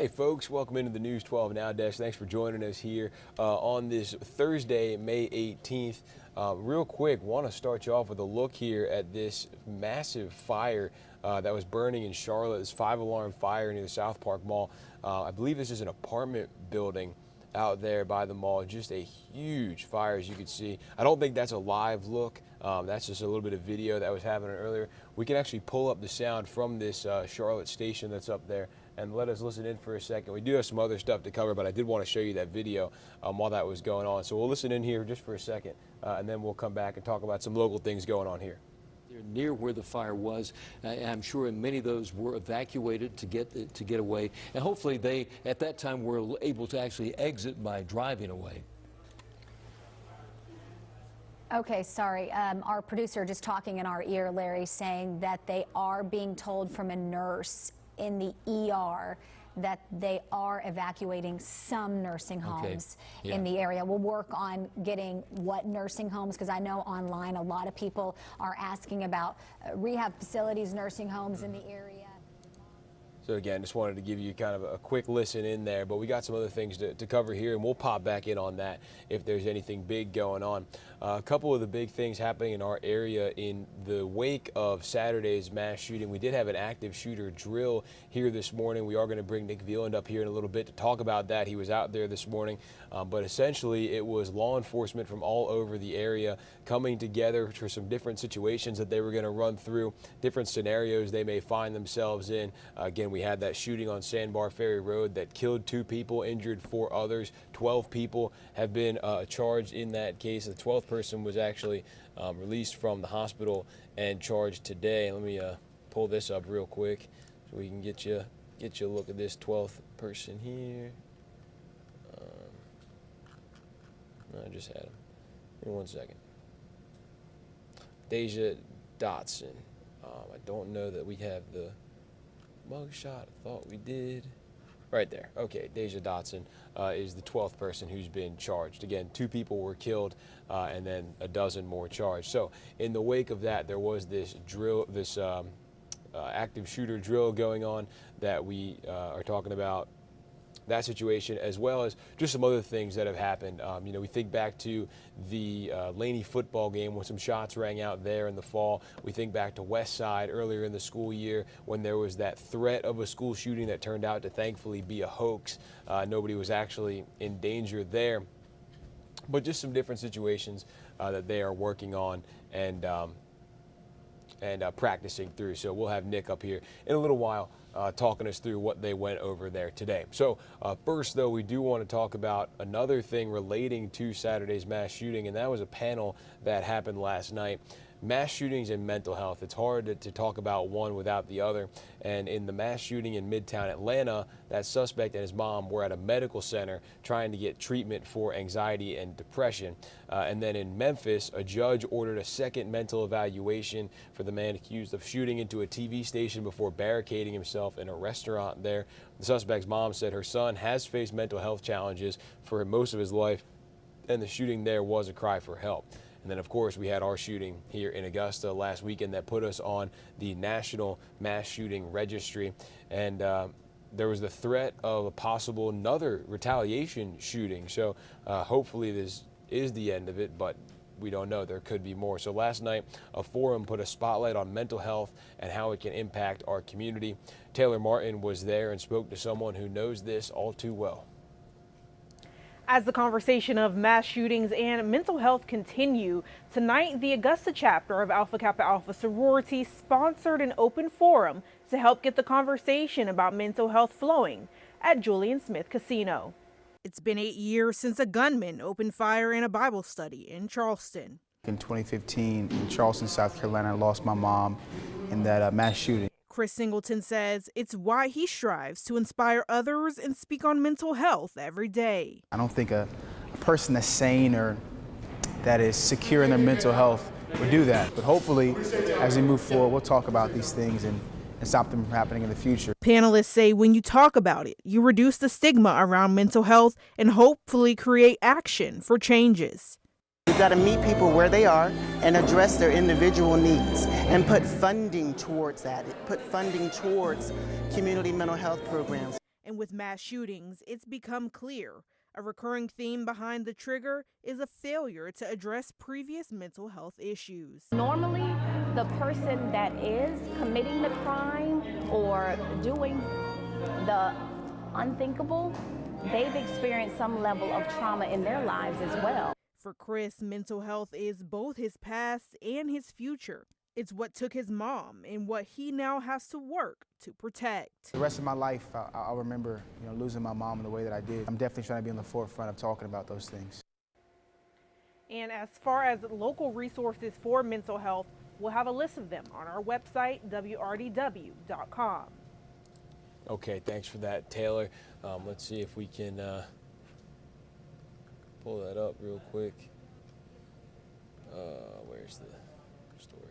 Hey folks, welcome into the News 12 Now Desk. Thanks for joining us here on this Thursday, May 18th. Real quick, want to start you off with a look here at this massive fire that was burning in Charlotte. This 5-alarm fire near the South Park Mall. I believe this is an apartment building out there by the mall. Just a huge fire, as you can see. I don't think that's a live look. That's just a little bit of video that was happening earlier. We can actually pull up the sound from this Charlotte station that's up there and let us listen in for a second. We do have some other stuff to cover, but I did want to show you that video while that was going on. So we'll listen in here just for a second, and then we'll come back and talk about some local things going on here. They're near where the fire was. I'm sure many of those were evacuated to get away, and hopefully they, at that time, were able to actually exit by driving away. Okay, sorry. Our producer just talking in our ear, Larry, saying that they are being told from a nurse in the ER that they are evacuating some nursing homes in the area. We'll work on getting what nursing homes, because I know online a lot of people are asking about rehab facilities, nursing homes in the area. So again, just wanted to give you kind of a quick listen in there, but we got some other things to cover here, and we'll pop back in on that if there's anything big going on. A couple of the big things happening in our area in the wake of Saturday's mass shooting. We did have an active shooter drill here this morning. We are going to bring Nick Veland up here in a little bit to talk about that. He was out there this morning, but essentially it was law enforcement from all over the area coming together for some different situations that they were going to run through, different scenarios they may find themselves in. Again, we had that shooting on Sandbar Ferry Road that killed 2 people, injured 4 others. 12 people have been charged in that case. The 12th person was actually released from the hospital and charged today. Let me pull this up real quick so we can get you a look at this 12th person here. I just had him. Give me 1 second. Deja Dotson. I don't know that we have the mugshot. I thought we did. Right there. Okay, Deja Dotson is the 12th person who's been charged. Again, 2 people were killed and then a dozen more charged. So in the wake of that, there was this drill, this active shooter drill going on that we are talking about. That situation, as well as just some other things that have happened. You know, we think back to the Laney football game when some shots rang out there in the fall. We think back to West Side earlier in the school year when there was that threat of a school shooting that turned out to thankfully be a hoax. Nobody was actually in danger there. But just some different situations that they are working on and practicing through. So we'll have Nick up here in a little while talking us through what they went over there today. So first, though, we do want to talk about another thing relating to Saturday's mass shooting, and that was a panel that happened last night. Mass shootings and mental health. It's hard to talk about one without the other. And in the mass shooting in Midtown Atlanta, that suspect and his mom were at a medical center trying to get treatment for anxiety and depression. And then in Memphis, a judge ordered a second mental evaluation for the man accused of shooting into a TV station before barricading himself in a restaurant there. The suspect's mom said her son has faced mental health challenges for most of his life, and the shooting there was a cry for help. And then, of course, we had our shooting here in Augusta last weekend that put us on the National Mass Shooting Registry. And there was the threat of a possible another retaliation shooting. So hopefully this is the end of it, but we don't know. There could be more. So last night, a forum put a spotlight on mental health and how it can impact our community. Taylor Martin was there and spoke to someone who knows this all too well. As the conversation of mass shootings and mental health continue, tonight the Augusta chapter of Alpha Kappa Alpha sorority sponsored an open forum to help get the conversation about mental health flowing at Julian Smith Casino. It's been 8 years since a gunman opened fire in a Bible study in Charleston. In 2015 in Charleston, South Carolina, I lost my mom in that mass shooting. Chris Singleton says it's why he strives to inspire others and speak on mental health every day. I don't think a person that's sane or that is secure in their mental health would do that. But hopefully, as we move forward, we'll talk about these things and stop them from happening in the future. Panelists say when you talk about it, you reduce the stigma around mental health and hopefully create action for changes. We've got to meet people where they are and address their individual needs and put funding towards that, put funding towards community mental health programs. And with mass shootings, it's become clear. A recurring theme behind the trigger is a failure to address previous mental health issues. Normally, the person that is committing the crime or doing the unthinkable, they've experienced some level of trauma in their lives as well. For Chris, mental health is both his past and his future. It's what took his mom and what he now has to work to protect. The rest of my life, I'll remember, losing my mom in the way that I did. I'm definitely trying to be on the forefront of talking about those things. And as far as local resources for mental health, we'll have a list of them on our website, WRDW.com. Okay, thanks for that, Taylor. Let's see if we can pull that up real quick. Where's the story?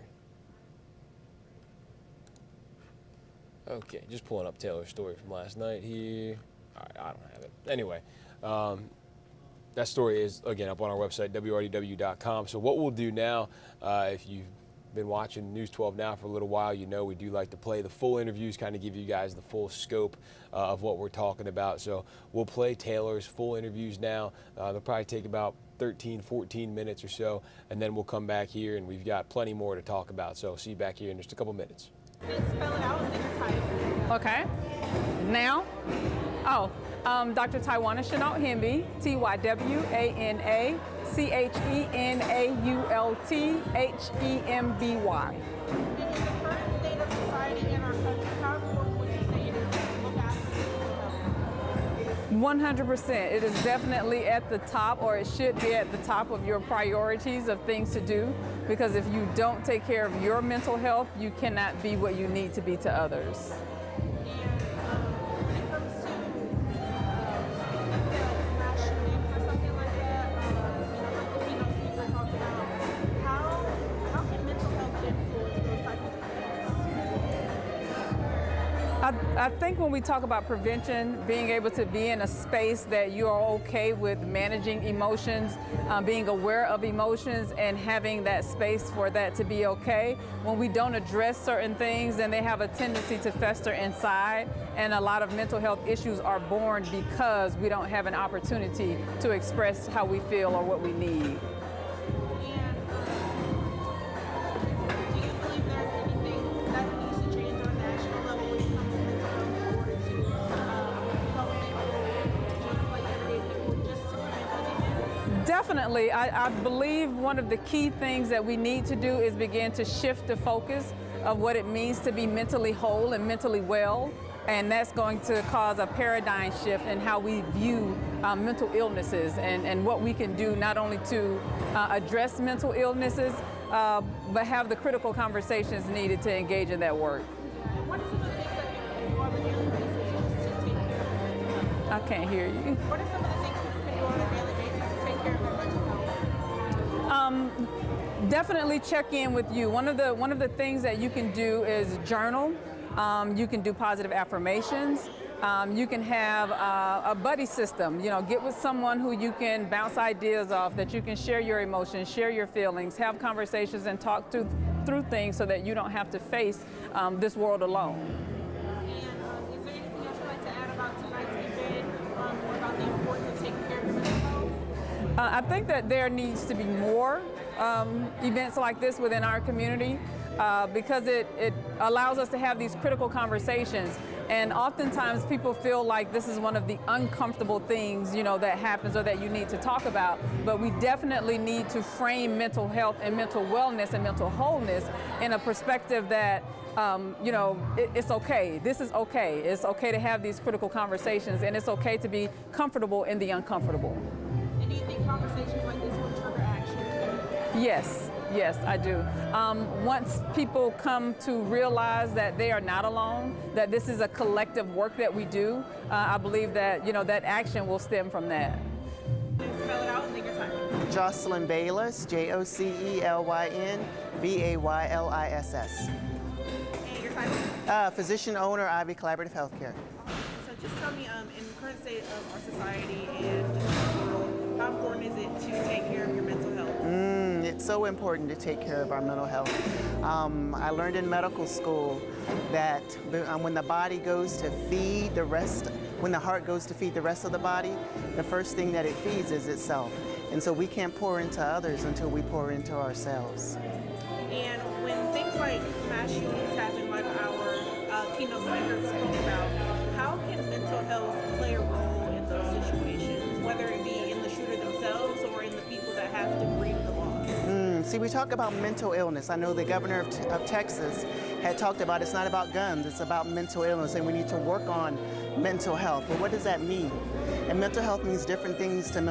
Okay, just pulling up Taylor's story from last night here. All right, I don't have it. Anyway, that story is, again, up on our website, WRDW.com. So what we'll do now, if you've been watching News 12 Now for a little while, we do like to play the full interviews, kind of give you guys the full scope of what we're talking about. So we'll play Taylor's full interviews now. They'll probably take about 13, 14 minutes or so, and then we'll come back here and we've got plenty more to talk about. So see you back here in just a couple minutes. Spell it out and then type. Okay. Now? Oh, Dr. Tywana Chenault Hemby, TYWANA-CHENAULTHEMBY. In the current state of society in our country, how important would you say it is to look after mental health? 100%. It is definitely at the top, or it should be at the top of your priorities of things to do, because if you don't take care of your mental health, you cannot be what you need to be to others. I think when we talk about prevention, being able to be in a space that you are okay with managing emotions, being aware of emotions, and having that space for that to be okay. When we don't address certain things, then they have a tendency to fester inside, and a lot of mental health issues are born because we don't have an opportunity to express how we feel or what we need. Definitely. I believe one of the key things that we need to do is begin to shift the focus of what it means to be mentally whole and mentally well. And that's going to cause a paradigm shift in how we view mental illnesses and what we can do not only to address mental illnesses, but have the critical conversations needed to engage in that work. What are some of the things that people can do on a daily basis to take care of their mental health? I can't hear you. What are some of the things people can do on a daily basis to take care of their mental health? Definitely check in with you. One of the things that you can do is journal. You can do positive affirmations. You can have a buddy system. Get with someone who you can bounce ideas off, that you can share your emotions, share your feelings, have conversations, and talk through things so that you don't have to face this world alone. And is there anything else you'd like to add about tonight's event, or about the importance of taking care of your mental health? I think that there needs to be more events like this within our community because it allows us to have these critical conversations. And oftentimes people feel like this is one of the uncomfortable things, that happens or that you need to talk about. But we definitely need to frame mental health and mental wellness and mental wholeness in a perspective that, it's okay. This is okay. It's okay to have these critical conversations, and it's okay to be comfortable in the uncomfortable. And do you think conversations like this will trigger action? Yes, I do. Once people come to realize that they are not alone, that this is a collective work that we do, I believe that, that action will stem from that. Spell it out and take your time. Jocelyn Bayless, Jocelyn Bayliss. And your title? Physician owner, Ivy Collaborative Healthcare. So just tell me, in the current state of our society and just the world, how important is it to take care of your mental health? It's so important to take care of our mental health. I learned in medical school that when the body goes to feed, the rest when the heart goes to feed the rest of the body, the first thing that it feeds is itself. And so we can't pour into others until we pour into ourselves. And when things like mass shootings happen, like our keynote speaker spoke about, how can mental health play a role in those situations, whether it be in the shooter themselves or in the people that have to grieve the loss? See, we talk about mental illness. I know the governor of Texas had talked about it's not about guns, it's about mental illness, and we need to work on mental health. But what does that mean? And mental health means different things to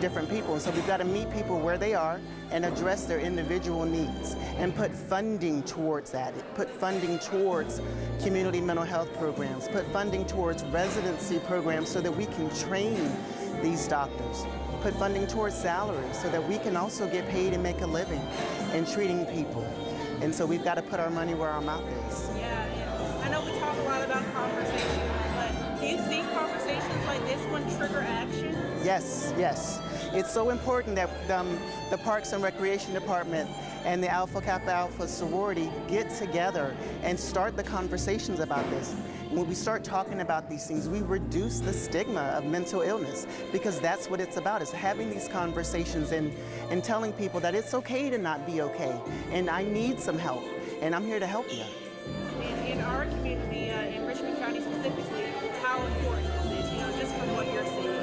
different people. And so we've got to meet people where they are and address their individual needs and put funding towards that. Put funding towards community mental health programs, put funding towards residency programs so that we can train these doctors. Put funding towards salaries so that we can also get paid and make a living in treating people. And so we've got to put our money where our mouth is. Yeah, and I know we talk a lot about conversations, but do you think conversations like this one trigger action? Yes, yes. It's so important that the Parks and Recreation Department and the Alpha Kappa Alpha sorority get together and start the conversations about this. When we start talking about these things, we reduce the stigma of mental illness, because that's what it's about, is having these conversations and telling people that it's okay to not be okay, and I need some help, and I'm here to help you. In our community, in Richmond County specifically, how important is it, just from what you're seeing?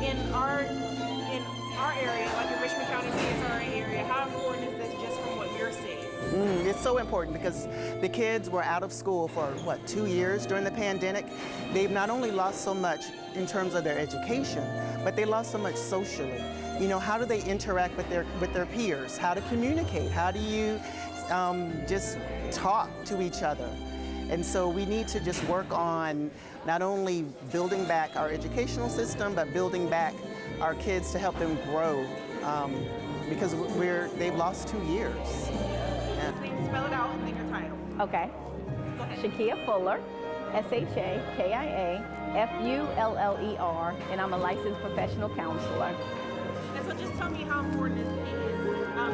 In our area, like in Richmond County, CSRA area, how important is this just from what you're seeing? It's so important because the kids were out of school for, 2 years during the pandemic. They've not only lost so much in terms of their education, but they lost so much socially. How do they interact with their peers? How to communicate? How do you just talk to each other? And so we need to just work on not only building back our educational system, but building back our kids to help them grow, because they've lost 2 years. Please spell it out and then your title. Okay. Go ahead. Shakia Fuller, ShakiaFuller, and I'm a licensed professional counselor. And so just tell me how important it is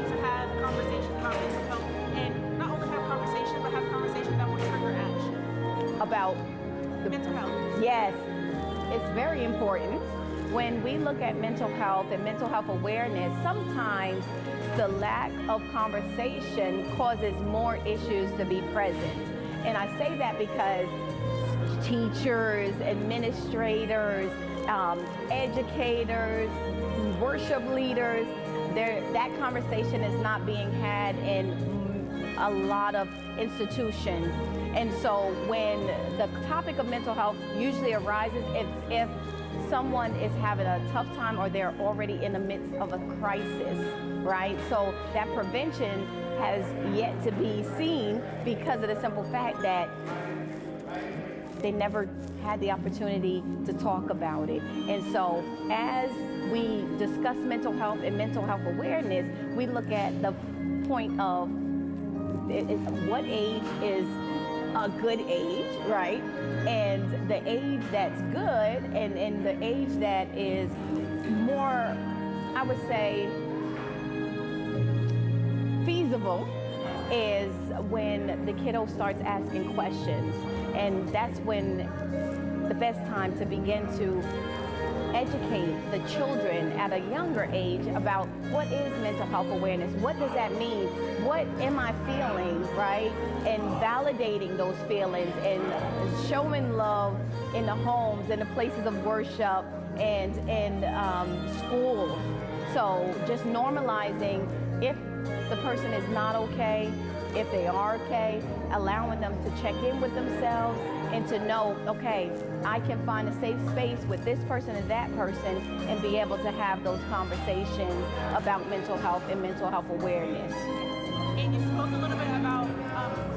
to have conversations about mental health, and not only have conversations, but have conversations that will trigger action. About Mental health. Yes, it's very important. When we look at mental health and mental health awareness, sometimes the lack of conversation causes more issues to be present. And I say that because teachers, administrators, educators, worship leaders, that conversation is not being had in a lot of institutions. And so when the topic of mental health usually arises if someone is having a tough time or they're already in the midst of a crisis, right? So that prevention has yet to be seen because of the simple fact that they never had the opportunity to talk about it. And so as we discuss mental health and mental health awareness, we look at the point of what age is a good age, right? And the age that's good and the age that is more, I would say, feasible is when the kiddo starts asking questions. And that's when the best time to begin to educate the children at a younger age about what is mental health awareness, what does that mean, what am I feeling, right? And validating those feelings and showing love in the homes, in the places of worship, and in schools. So just normalizing if the person is not okay, if they are okay, allowing them to check in with themselves and to know, okay, I can find a safe space with this person and that person and be able to have those conversations about mental health and mental health awareness. And you spoke a little bit about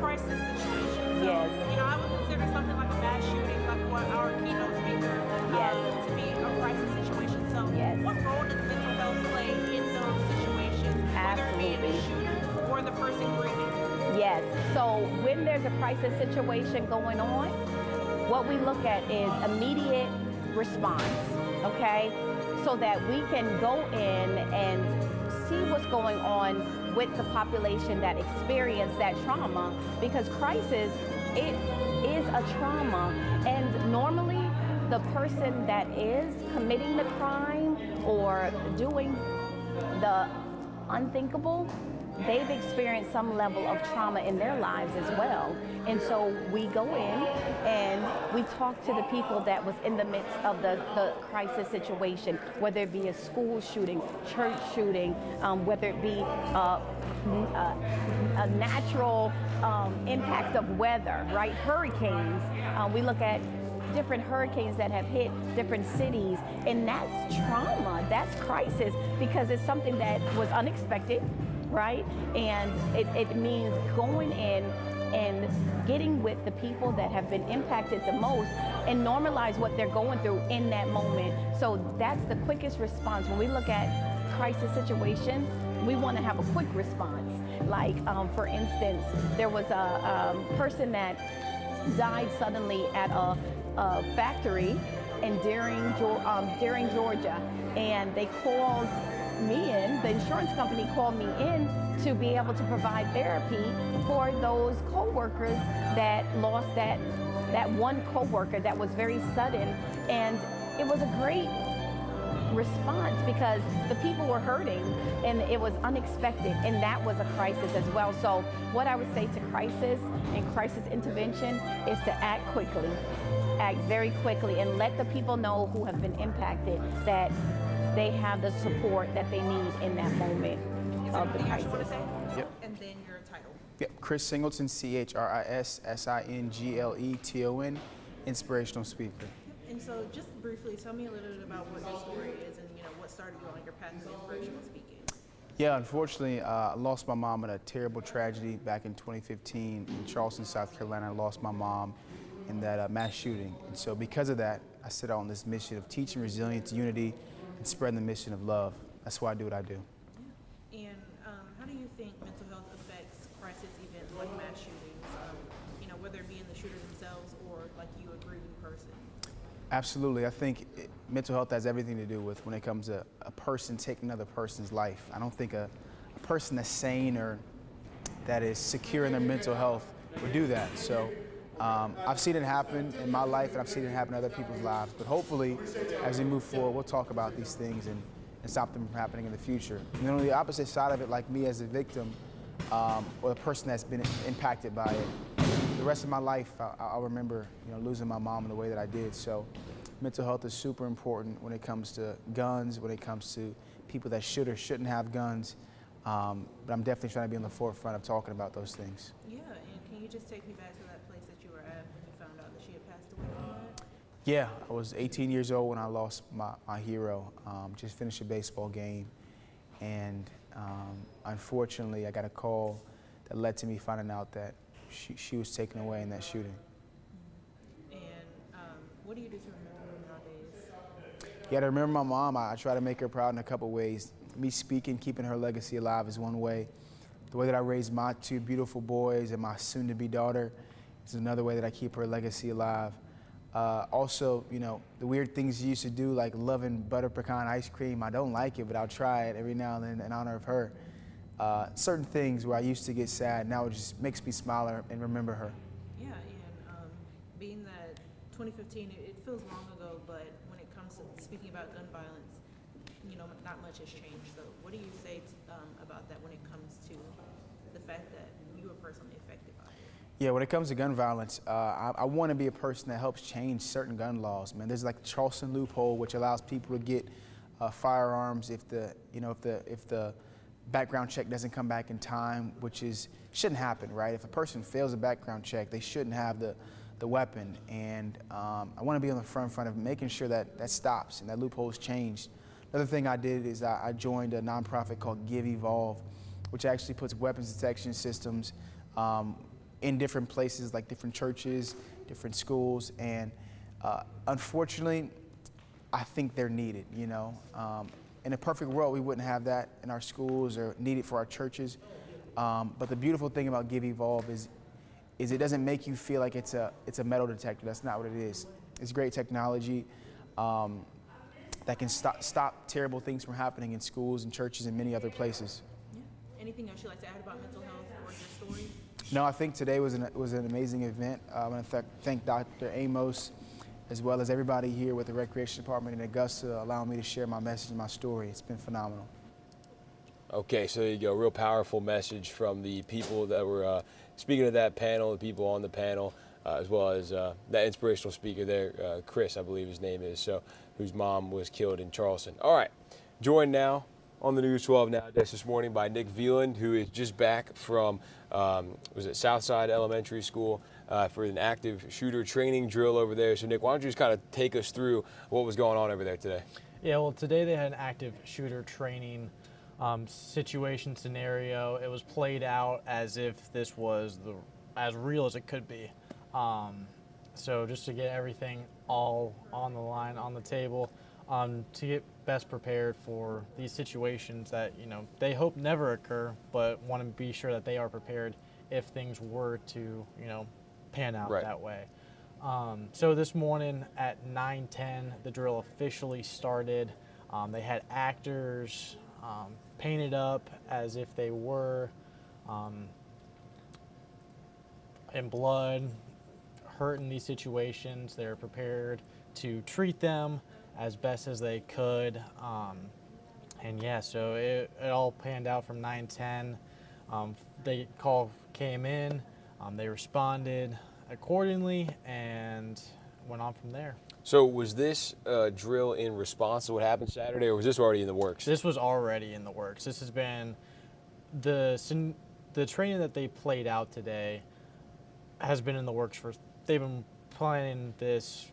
crisis situations. So, Yes. I would consider something like a mass shooting, like what our keynote speaker, Yes. to be a crisis situation. So Yes. what role does mental health play in those situations, whether it be in the Absolutely. shooter or the person grieving? Yes, so when there's a crisis situation going on, what we look at is immediate response, okay? So that we can go in and see what's going on with the population that experienced that trauma, because crisis it is a trauma, and normally the person that is committing the crime or doing the unthinkable, they've experienced some level of trauma in their lives as well. And so we go in and we talk to the people that was in the midst of the crisis situation, whether it be a school shooting, church shooting, whether it be a natural impact of weather, right? Hurricanes. We look at different hurricanes that have hit different cities, and that's trauma, that's crisis, because it's something that was unexpected, right? And it means going in and getting with the people that have been impacted the most and normalize what they're going through in that moment. So that's the quickest response. When we look at crisis situation, we want to have a quick response. Like, for instance, there was a person that died suddenly at a factory in Deering, Georgia, and they called me in, the insurance company called me in to be able to provide therapy for those co-workers that lost that one co-worker that was very sudden. And it was a great response because the people were hurting and it was unexpected, and that was a crisis as well. So what I would say to crisis and crisis intervention is to act quickly, act very quickly, and let the people know who have been impacted that they have the support that they need in that moment of the crisis. Yep. And then your title. Yep, Chris Singleton, CHRISSINGLETON, inspirational speaker. And so just briefly, tell me a little bit about what your story is and what started you on your path to inspirational speaking. Yeah, unfortunately, I lost my mom in a terrible tragedy back in 2015 in Charleston, South Carolina. I lost my mom in that mass shooting. And so because of that, I set out on this mission of teaching resilience, unity, and spreading the mission of love. That's why I do what I do. Yeah. And how do you think mental health affects crisis events like mass shootings, whether it be in the shooter themselves or like you, a grieving person? Absolutely. I think mental health has everything to do with when it comes to a person taking another person's life. I don't think a person that's sane or that is secure in their mental health would do that. So I've seen it happen in my life, and I've seen it happen in other people's lives. But hopefully, as we move forward, we'll talk about these things and stop them from happening in the future. And then on the opposite side of it, like me as a victim or the person that's been impacted by it, the rest of my life, I'll remember losing my mom in the way that I did. So mental health is super important when it comes to guns, when it comes to people that should or shouldn't have guns. But I'm definitely trying to be on the forefront of talking about those things. Yeah, and can you just take me back to that place that you were at when you found out that she had passed away from that? Yeah, I was 18 years old when I lost my hero. Just finished a baseball game, and unfortunately I got a call that led to me finding out that she was taken away in that shooting. And what do you do to remember her nowadays? Yeah, to remember my mom, I try to make her proud in a couple ways. Me speaking, keeping her legacy alive is one way. The way that I raised my two beautiful boys and my soon-to-be daughter is another way that I keep her legacy alive. Also, the weird things you used to do, like loving butter pecan ice cream, I don't like it, but I'll try it every now and then in honor of her. Certain things where I used to get sad, now it just makes me smile and remember her. Yeah, and being that 2015, it feels long ago, but when it comes to speaking about gun violence, not much has changed. So what do you say about that when it comes to the fact that you were personally affected by it? Yeah, when it comes to gun violence, I want to be a person that helps change certain gun laws. Man, there's like the Charleston loophole, which allows people to get firearms if the background check doesn't come back in time, which shouldn't happen, right? If a person fails a background check, they shouldn't have the weapon. And I want to be on the front of making sure that stops and that loophole is changed. Another thing I did is I joined a nonprofit called Give Evolve, which actually puts weapons detection systems in different places, like different churches, different schools, and unfortunately, I think they're needed, In a perfect world, we wouldn't have that in our schools or needed for our churches. But the beautiful thing about Give Evolve is it doesn't make you feel like it's a metal detector. That's not what it is. It's great technology that can stop terrible things from happening in schools and churches and many other places. Yeah. Anything else you'd like to add about mental health or your story? No, I think today was an amazing event. I want to thank Dr. Amos, as well as everybody here with the Recreation Department in Augusta, allowing me to share my message and my story. It's been phenomenal. Okay, so there you go. Real powerful message from the people that were speaking of that panel, the people on the panel, as well as that inspirational speaker there, Chris, I believe his name is, so whose mom was killed in Charleston. All right, joined now on the News 12 Now Desk this morning by Nick Veland, who is just back from, was it Southside Elementary School for an active shooter training drill over there. So Nick, why don't you just kind of take us through what was going on over there today? Yeah, well, today they had an active shooter training situation scenario. It was played out as if this was as real as it could be. So just to get everything all on the line, on the table, to get best prepared for these situations that, they hope never occur, but want to be sure that they are prepared if things were to, pan out that way. So this morning at 9:10, the drill officially started. They had actors painted up as if they were in blood, hurt in these situations. They're prepared to treat them as best as they could. And yeah, so it all panned out from 9:10. The call came in, they responded accordingly, and went on from there. So was this drill in response to what happened Saturday, or was this already in the works? This was already in the works. This has been the training that they played out today has been in the works they've been planning this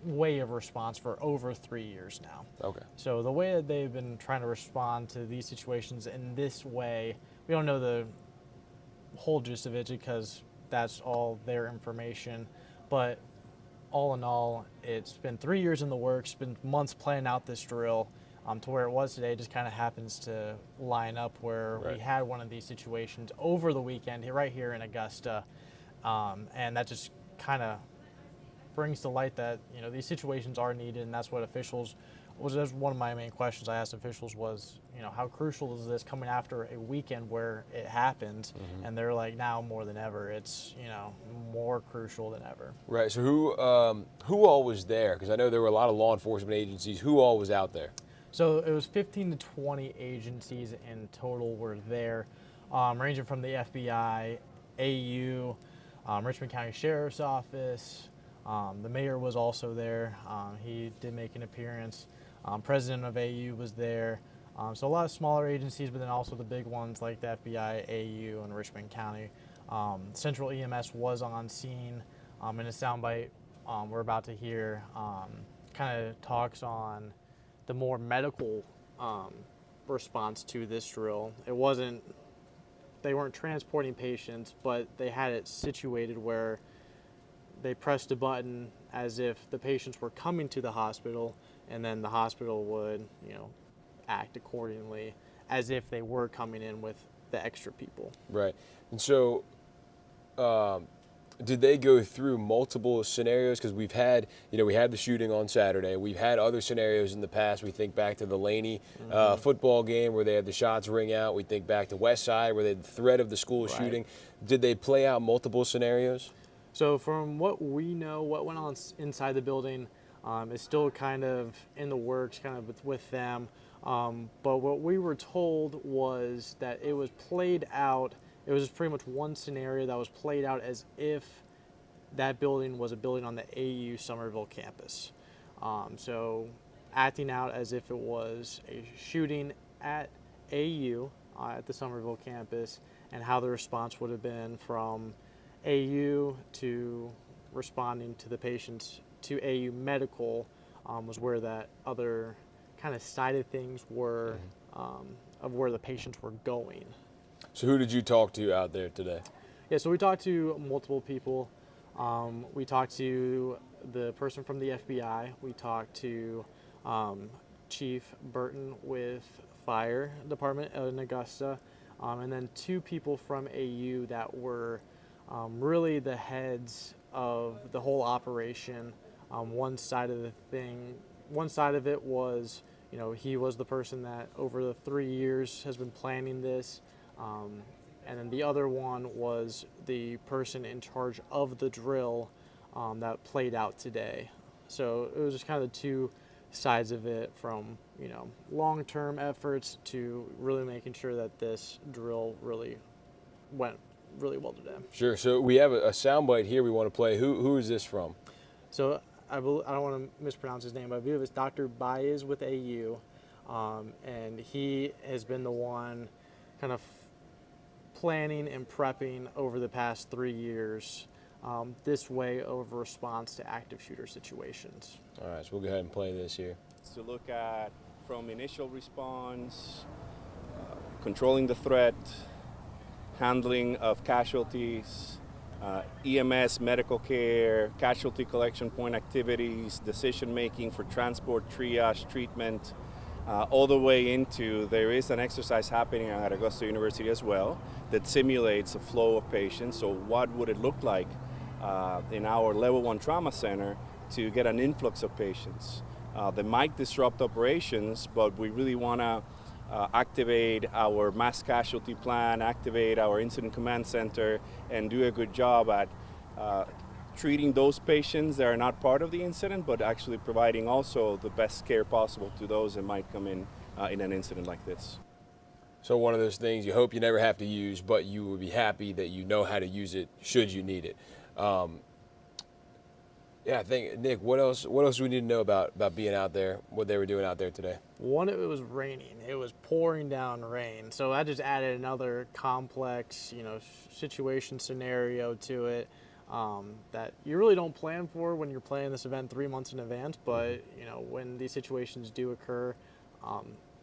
way of response for over 3 years now. Okay. So the way that they've been trying to respond to these situations in this way, we don't know the whole gist of it because that's all their information, but all in all, it's been 3 years in the works, been months planning out this drill, to where it was today. Just kind of happens to line up where we had one of these situations over the weekend right here in Augusta, and that just kind of brings to light that these situations are needed, and that's what officials was one of my main questions I asked officials was, how crucial is this coming after a weekend where it happened? Mm-hmm. And they're like, now more than ever, it's more crucial than ever. Right. So who all was there? Because I know there were a lot of law enforcement agencies. Who all was out there? So it was 15 to 20 agencies in total were there, ranging from the FBI, AU, Richmond County Sheriff's Office. The mayor was also there. He did make an appearance. President of AU was there. So a lot of smaller agencies, but then also the big ones like the FBI, AU, and Richmond County. Central EMS was on scene. In a soundbite we're about to hear, kind of talks on the more medical response to this drill. They weren't transporting patients, but they had it situated where they pressed a button as if the patients were coming to the hospital, and then the hospital would, act accordingly as if they were coming in with the extra people. Right. And so did they go through multiple scenarios? Because we've had, we had the shooting on Saturday. We've had other scenarios in the past. We think back to the Laney football game where they had the shots ring out. We think back to West Side where they had the threat of the school shooting. Did they play out multiple scenarios? So from what we know, what went on inside the building is still kind of in the works, kind of with them. But what we were told was that it was played out. It was pretty much one scenario that was played out as if that building was a building on the AU Somerville campus. So acting out as if it was a shooting at AU at the Somerville campus, and how the response would have been from AU to responding to the patients to AU Medical was where that other kind of side of things were, of where the patients were going. So who did you talk to out there today? Yeah, so we talked to multiple people. We talked to the person from the FBI. We talked to Chief Burton with Fire Department in Augusta, and then two people from AU that were really the heads of the whole operation. One side of it was, he was the person that over the 3 years has been planning this, and then the other one was the person in charge of the drill that played out today. So it was just kind of the two sides of it, from long-term efforts to really making sure that this drill really went really well today. Sure. So we have a soundbite here we want to play. Who is this from? So I don't want to mispronounce his name, but I believe it's Dr. Baez with AU, and he has been the one kind of planning and prepping over the past 3 years this way of response to active shooter situations. All right, so we'll go ahead and play this here. To look at from initial response, controlling the threat, handling of casualties, EMS, medical care, casualty collection point activities, decision making for transport, triage, treatment, all the way into, there is an exercise happening at Augusta University as well that simulates a flow of patients. So what would it look like in our level 1 trauma center to get an influx of patients? That might disrupt operations, but we really want to activate our mass casualty plan, activate our incident command center, and do a good job at treating those patients that are not part of the incident, but actually providing also the best care possible to those that might come in an incident like this. So one of those things you hope you never have to use, but you would be happy that you know how to use it should you need it. Yeah, I think, Nick, what else do we need to know about being out there, what they were doing out there today? One, it was raining. It was pouring down rain. So that just added another complex, situation scenario to it that you really don't plan for when you're planning this event 3 months in advance. But, when these situations do occur,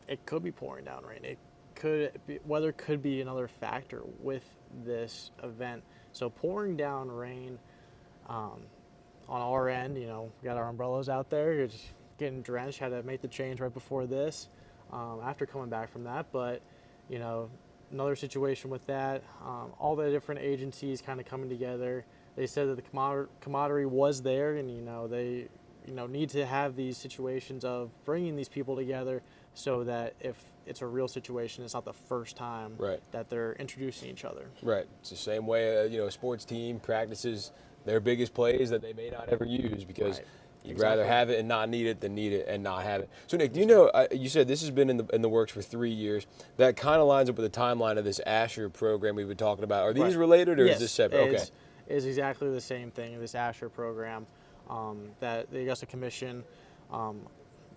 it could be pouring down rain. Weather could be another factor with this event. So pouring down rain, on our end, we got our umbrellas out there. You're just getting drenched. Had to make the change right before this, after coming back from that. But, another situation with that, all the different agencies kind of coming together. They said that the camaraderie was there, and, they, need to have these situations of bringing these people together so that if it's a real situation, it's not the first time that they're introducing each other. Right. It's the same way, a sports team practices their biggest plays that they may not ever use because you'd rather have it and not need it than need it and not have it. So, Nick, do you know, you said this has been in the works for 3 years. That kind of lines up with the timeline of this Asher program we've been talking about. Are these related or is this separate? Okay. It's exactly the same thing, this Asher program that the Augusta Commission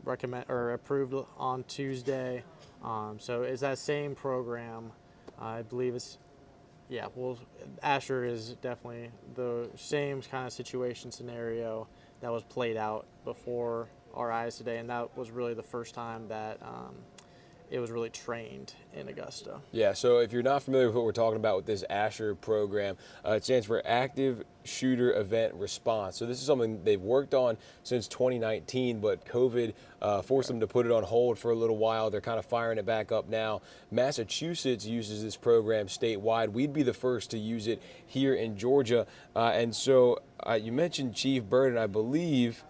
approved on Tuesday. So it's that same program. I believe it's Asher is definitely the same kind of situation scenario that was played out before our eyes today, and that was really the first time that it was really trained in Augusta. Yeah, so if you're not familiar with what we're talking about with this Asher program, it stands for Active Shooter Event Response. So this is something they've worked on since 2019, but COVID forced them to put it on hold for a little while. They're kind of firing it back up now. Massachusetts uses this program statewide. We'd be the first to use it here in Georgia. And so you mentioned Chief Burden. I believe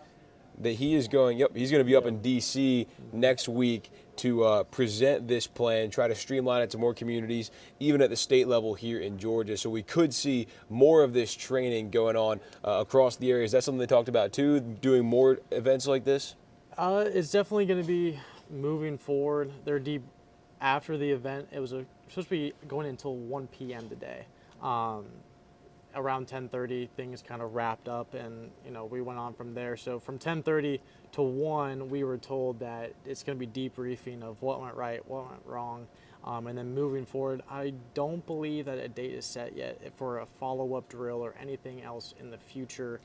that he's going to be up in D.C. next week to present this plan, try to streamline it to more communities, even at the state level here in Georgia. So we could see more of this training going on across the area. Is that something they talked about too, doing more events like this? It's definitely going to be moving forward. They're deep after the event. It was supposed to be going until 1 p.m. today. Around 10:30, things kind of wrapped up, and we went on from there. So from 10:30 to 1, we were told that it's going to be debriefing of what went right, what went wrong, and then moving forward. I don't believe that a date is set yet for a follow-up drill or anything else in the future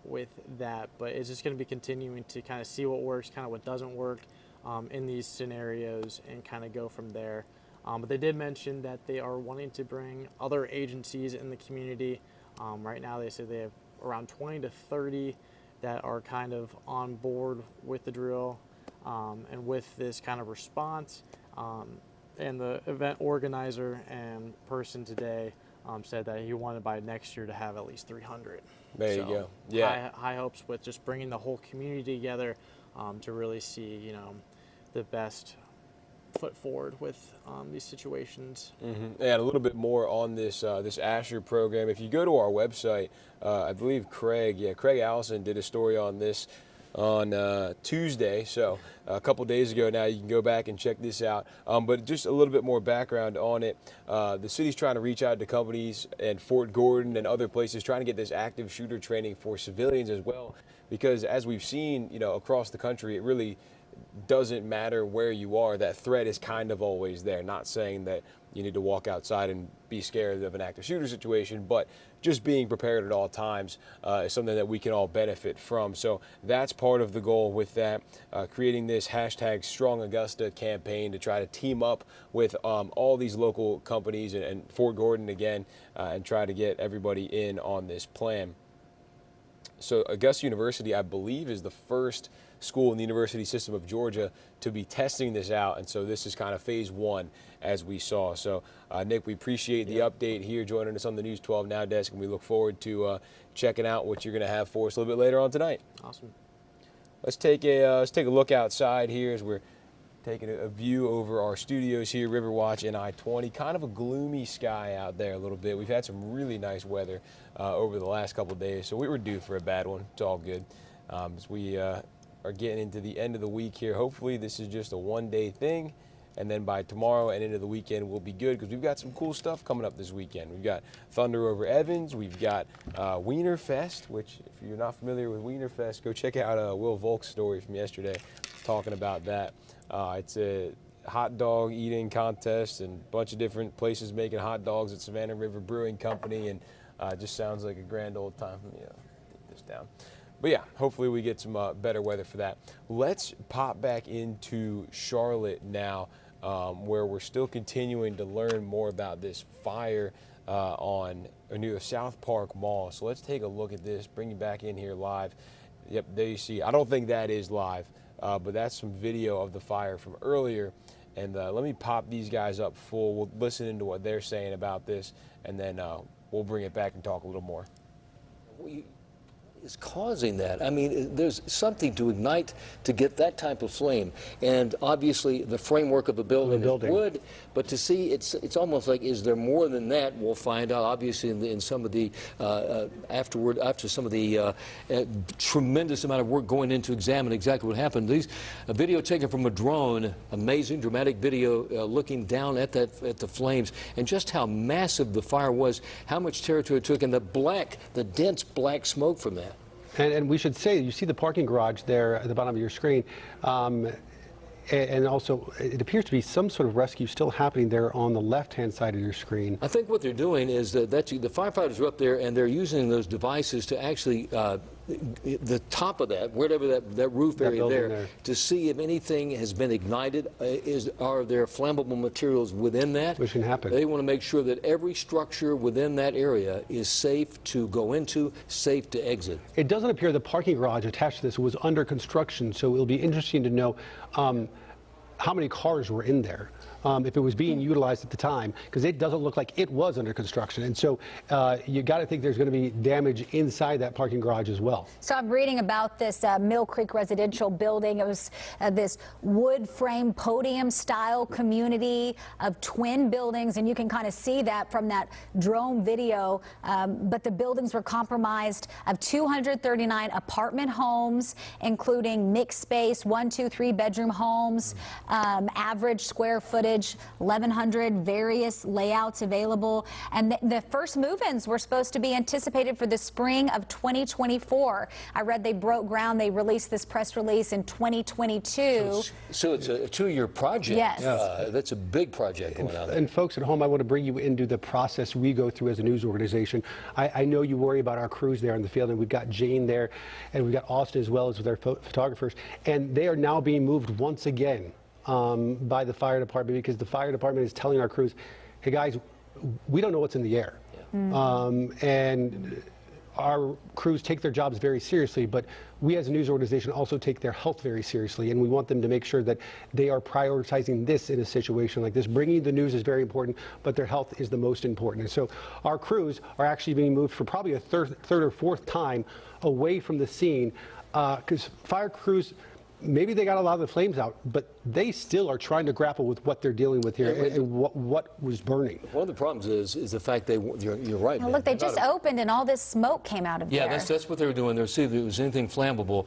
with that. But it's just going to be continuing to kind of see what works, kind of what doesn't work in these scenarios, and kind of go from there. But they did mention that they are wanting to bring other agencies in the community. Right now they say they have around 20 to 30 that are kind of on board with the drill and with this kind of response. And the event organizer and person today said that he wanted by next year to have at least 300. There you go. Yeah. High hopes with just bringing the whole community together to really see, the best foot forward with these situations. And a little bit more on this this Asher program. If you go to our website, I believe Craig Allison did a story on this on Tuesday, so a couple days ago now. You can go back and check this out. But just a little bit more background on it. The city's trying to reach out to companies and Fort Gordon and other places, trying to get this active shooter training for civilians as well, because as we've seen, across the country, it really doesn't matter where you are. That threat is kind of always there. Not saying that you need to walk outside and be scared of an active shooter situation, but just being prepared at all times is something that we can all benefit from. So that's part of the goal with that, creating this hashtag Strong Augusta campaign to try to team up with all these local companies and Fort Gordon again, and try to get everybody in on this plan. So Augusta University, I believe, is the first school in the university system of Georgia to be testing this out, and so this is kind of phase one, as we saw. So Nick, we appreciate the update here, joining us on the News 12 Now desk, and we look forward to checking out what you're going to have for us a little bit later on tonight. Awesome. Let's take a look outside here as we're taking a view over our studios here, Riverwatch and I-20. Kind of a gloomy sky out there a little bit. We've had some really nice weather over the last couple of days, so we were due for a bad one. It's all good. As we are getting into the end of the week here, hopefully this is just a one-day thing, and then by tomorrow and into the weekend we'll be good, because we've got some cool stuff coming up this weekend. We've got Thunder over Evans. We've got Wiener Fest, which if you're not familiar with Wiener Fest, go check out Will Volk's story from yesterday talking about that. It's a hot dog eating contest and a bunch of different places making hot dogs at Savannah River Brewing Company, and it just sounds like a grand old time. Take this down. But yeah, hopefully we get some better weather for that. Let's pop back into Charlotte now, where we're still continuing to learn more about this fire near the South Park Mall. So let's take a look at this, bring you back in here live. Yep, there you see. I don't think that is live, but that's some video of the fire from earlier. And let me pop these guys up full. We'll listen into what they're saying about this, and then we'll bring it back and talk a little more. Is causing that? I mean, there's something to ignite to get that type of flame, and obviously the framework of a building is wood, but to see it's almost like, is there more than that? We'll find out obviously in some of the after some of the tremendous amount of work going in to examine exactly what happened. A video taken from a drone, amazing dramatic video looking down at the flames, and just how massive the fire was, how much territory it took, and the dense black smoke from that. And we should say, you see the parking garage there at the bottom of your screen, and also it appears to be some sort of rescue still happening there on the left-hand side of your screen. I think what they're doing is that the firefighters are up there and they're using those devices to actually the top of that, whatever that roof area there, to see if anything has been ignited. Are there flammable materials within that? Which can happen. They want to make sure that every structure within that area is safe to go into, safe to exit. It doesn't appear the parking garage attached to this was under construction, so it'll be interesting to know how many cars were in there, if it was being utilized at the time, because it doesn't look like it was under construction. And so you got to think there's going to be damage inside that parking garage as well. So I'm reading about this Mill Creek residential building. It was this wood frame podium style community of twin buildings, and you can kind of see that from that drone video. But the buildings were compromised of 239 apartment homes, including mixed space, 1, 2, 3 bedroom homes, average square footage 1,100, various layouts available. And the first move-ins were supposed to be anticipated for the spring of 2024. I read they broke ground. They released this press release in 2022. So it's a 2-year project. Yes. That's a big project going on there. And folks at home, I want to bring you into the process we go through as a news organization. I know you worry about our crews there in the field, and we've got Jane there, and we've got Austin as well as with our photographers, and they are now being moved once again by the fire department, because the fire department is telling our crews, hey guys, we don't know what's in the air. And our crews take their jobs very seriously, but we as a news organization also take their health very seriously, and we want them to make sure that they are prioritizing this in a situation like this. Bringing the news is very important, but their health is the most important. And so our crews are actually being moved for probably a third or fourth time away from the scene, because fire crews maybe they got a lot of the flames out, but they still are trying to grapple with what they're dealing with here and what was burning. One of the problems is the fact you're right. Now, look, they just opened and all this smoke came out of there. Yeah, that's what they were doing. They're seeing if there was anything flammable.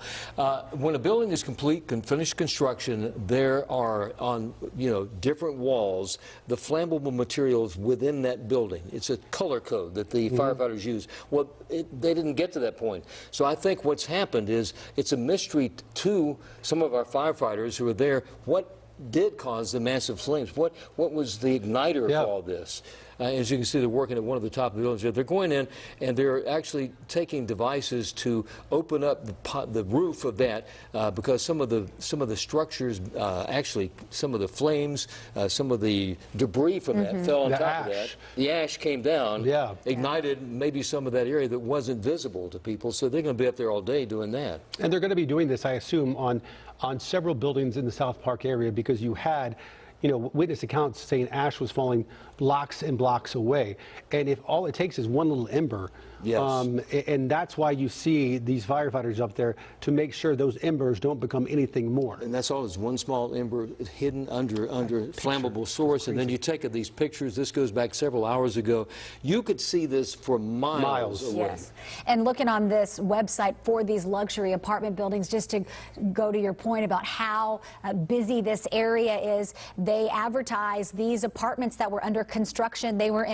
When a building is complete, finished construction, there are on different walls the flammable materials within that building. It's a color code that the firefighters use. Well, they didn't get to that point. So I think what's happened is it's a mystery to some of our firefighters who are there. What did cause the massive flames? What was the igniter of all this? As you can see, they're working at one of the top buildings. They're going in and they're actually taking devices to open up the roof of that because some of the structures, actually, some of the flames, some of the debris from that fell on top of that. The ash came down, ignited maybe some of that area that wasn't visible to people. So they're going to be up there all day doing that. And they're going to be doing this, I assume, on several buildings in the South Park area because you had witness accounts saying ash was falling blocks and blocks away. And if all it takes is one little ember, and that's why you see these firefighters up there to make sure those embers don't become anything more. And that's all is one small ember hidden under flammable source. And then you take these pictures. This goes back several hours ago. You could see this for miles away. Yes. And looking on this website for these luxury apartment buildings, just to go to your point about how busy this area is, they advertised these apartments that were under construction. They were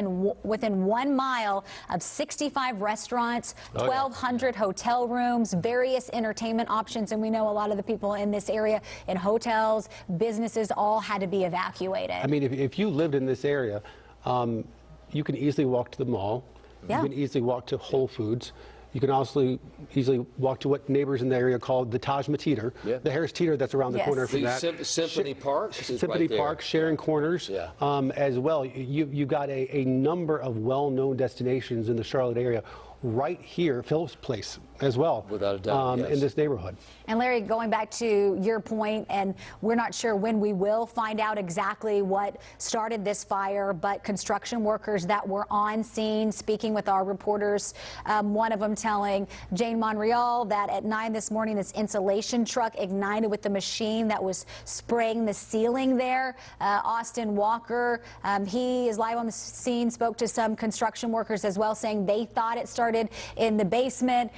within 1 mile of 65 restaurants, 1,200 hotel rooms, various entertainment options. And we know a lot of the people in this area in hotels, businesses, all had to be evacuated. I mean, if you lived in this area, you can easily walk to the mall. You can easily walk to Whole Foods. You can also easily walk to what neighbors in the area call the Taj Mahal, the Harris Teeter that's around the corner from that. Symphony Park. Symphony Park, Sharon Corners, as well. You got a number of well-known destinations in the Charlotte area right here, Phillips Place as well, without a doubt, in this neighborhood. And Larry, going back to your point, and we're not sure when we will find out exactly what started this fire, but construction workers that were on scene speaking with our reporters, one of them telling Jane Monreal that at 9 this morning, this insulation truck ignited with the machine that was spraying the ceiling there. Austin Walker, he is live on the scene, spoke to some construction workers as well, saying they thought it started in the basement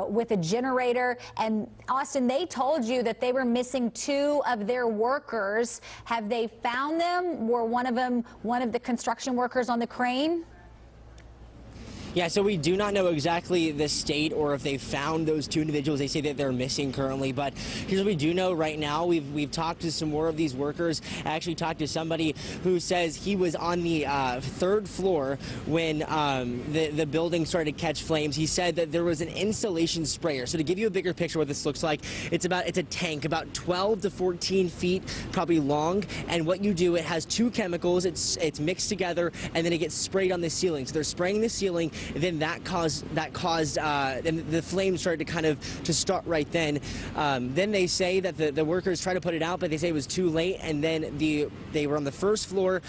with a generator. And Austin, they told you that they were missing 2 of their workers. Have they found them? Were one of the construction workers on the crane? Yeah, so we do not know exactly the state or if they found those 2 individuals. They say that they're missing currently, but here's what we do know right now. We've talked to some more of these workers. I actually talked to somebody who says he was on the 3rd floor when the building started to catch flames. He said that there was an insulation sprayer. So to give you a bigger picture of what this looks like, it's a tank about 12 to 14 feet probably long, and what you do, it has 2 chemicals. It's mixed together, and then it gets sprayed on the ceiling. So they're spraying the ceiling. Then that caused and the flames started to kind of start right then. Then they say that the workers tried to put it out, but they say it was too late. And then they were on the 1st floor.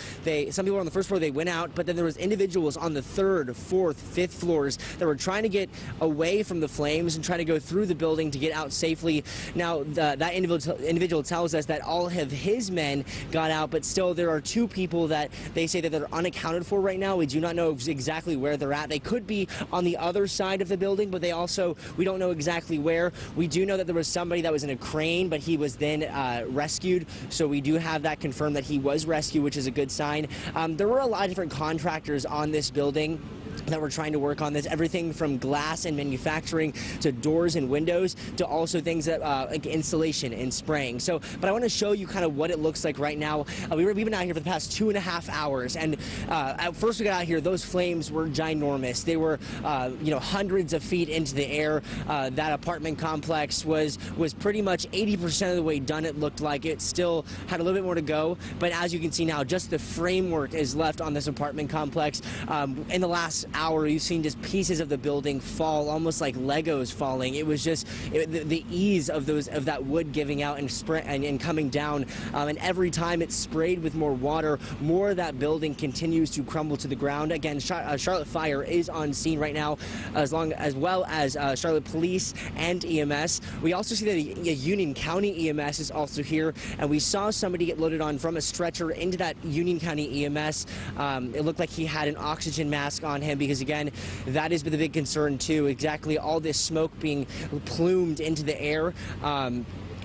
Some people were on the 1st floor. They went out, but then there was individuals on the 3rd, 4th, 5th floors that were trying to get away from the flames and trying to go through the building to get out safely. Now that individual tells us that all of his men got out, but still there are 2 people that they say that they're unaccounted for right now. We do not know exactly where they're at. They could be on the other side of the building, but we don't know exactly where. We do know that there was somebody that was in a crane, but he was then rescued. So we do have that confirmed that he was rescued, which is a good sign. There were a lot of different contractors on this building that were trying to work on this, everything from glass and manufacturing to doors and windows to also things that like installation and spraying. So, but I want to show you kind of what it looks like right now. We've been out here for the past 2.5 hours, and at first we got out here, those flames were ginormous. They were, hundreds of feet into the air. That apartment complex was pretty much 80% of the way done. It looked like it still had a little bit more to go, but as you can see now, just the framework is left on this apartment complex. In the last hour, you've seen just pieces of the building fall, almost like Legos falling. It was just the ease of that wood giving out and coming down. And every time it's sprayed with more water, more of that building continues to crumble to the ground. Again, Charlotte Fire is on scene right now, as well as Charlotte Police and EMS. We also see that Union County EMS is also here, and we saw somebody get loaded on from a stretcher into that Union County EMS. It looked like he had an oxygen mask on him because, again, that has been the big concern too. Exactly, all this smoke being plumed into the air.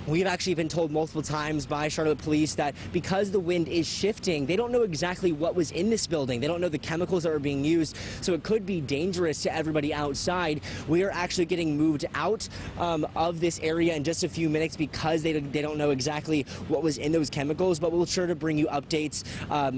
We've actually been told multiple times by Charlotte Police that because the wind is shifting, they don't know exactly what was in this building. They don't know the chemicals that are being used, so it could be dangerous to everybody outside. We are actually getting moved out of this area in just a few minutes because they don't know exactly what was in those chemicals, but we'll sure to bring you updates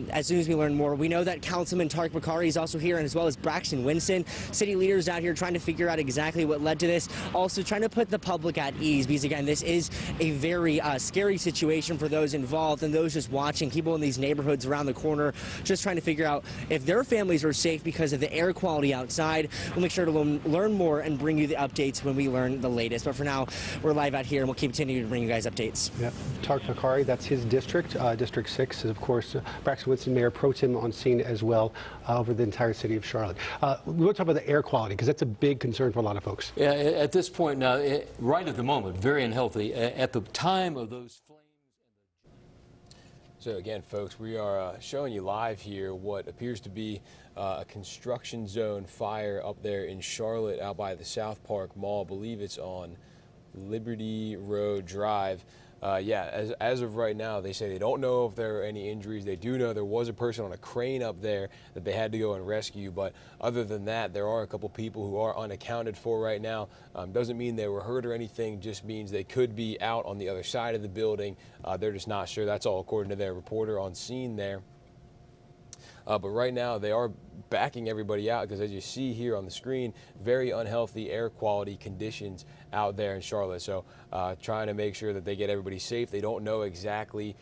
as soon as we learn more. We know that Councilman Tariq Bakari is also here, and as well as Braxton Winston. City leaders out here trying to figure out exactly what led to this. Also trying to put the public at ease because, again, this is a very scary situation for those involved and those just watching, people in these neighborhoods around the corner, just trying to figure out if their families are safe because of the air quality outside. We'll make sure to learn more and bring you the updates when we learn the latest. But for now, we're live out here and we'll continue to bring you guys updates. Yeah, Tariq Bakari, that's his district. District 6 is, of course, Braxton Winston, Mayor Pro Tem on scene as well over the entire city of Charlotte. We want to talk about the air quality because that's a big concern for a lot of folks. Yeah, at this point now, right at the moment, very unhealthy. At the time of those flames. So again, folks, we are showing you live here what appears to be a construction zone fire up there in Charlotte out by the South Park Mall. I believe it's on Liberty Road Drive. Yeah, as of right now, they say they don't know if there are any injuries. They do know there was a person on a crane up there that they had to go and rescue. But other than that, there are a couple people who are unaccounted for right now. Doesn't mean they were hurt or anything, just means they could be out on the other side of the building. They're just not sure. That's all according to their reporter on scene there. But right now, they are backing everybody out because, as you see here on the screen, very unhealthy air quality conditions out there in Charlotte. So trying to make sure that they get everybody safe. They don't know exactly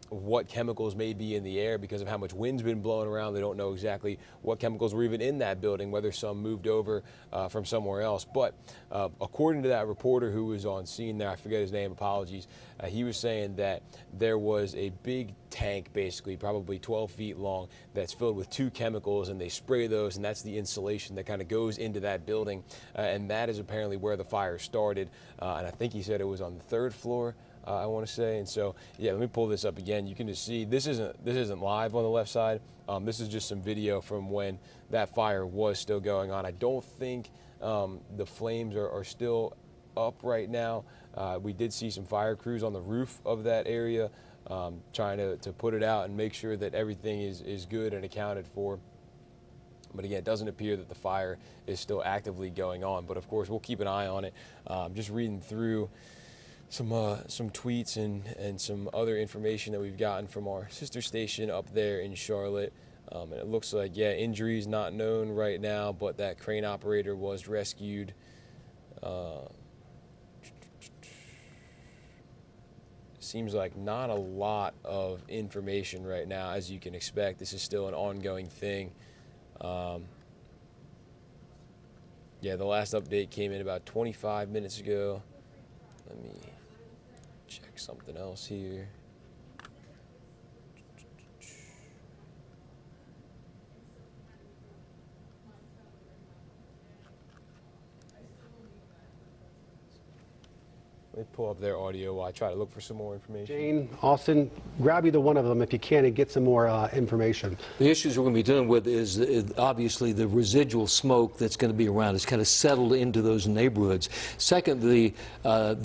what chemicals may be in the air because of how much wind's been blowing around. They don't know exactly what chemicals were even in that building, whether some moved over from somewhere else. But according to that reporter who was on scene there, I forget his name, apologies, he was saying that there was a big tank, basically probably 12 feet long, that's filled with 2 chemicals, and they spray those, and that's the insulation that kind of goes into that building. And that is apparently where the fire started. And I think he said it was on the 3rd floor. I want to say. And so, yeah, let me pull this up again. You can just see this isn't live on the left side. This is just some video from when that fire was still going on. I don't think the flames are still up right now. We did see some fire crews on the roof of that area trying to put it out and make sure that everything is good and accounted for. But again, it doesn't appear that the fire is still actively going on. But of course, we'll keep an eye on it. Just reading through some tweets and some other information that we've gotten from our sister station up there in Charlotte. And it looks like, yeah, injuries not known right now, but that crane operator was rescued. Seems like not a lot of information right now, as you can expect. This is still an ongoing thing. Yeah, the last update came in about 25 minutes ago. Let me check something else here. Let me pull up their audio while I try to look for some more information. Jane, Austin, grab either one of them if you can and get some more information. The issues we're going to be dealing with is obviously the residual smoke that's going to be around. It's kind of settled into those neighborhoods. Second, the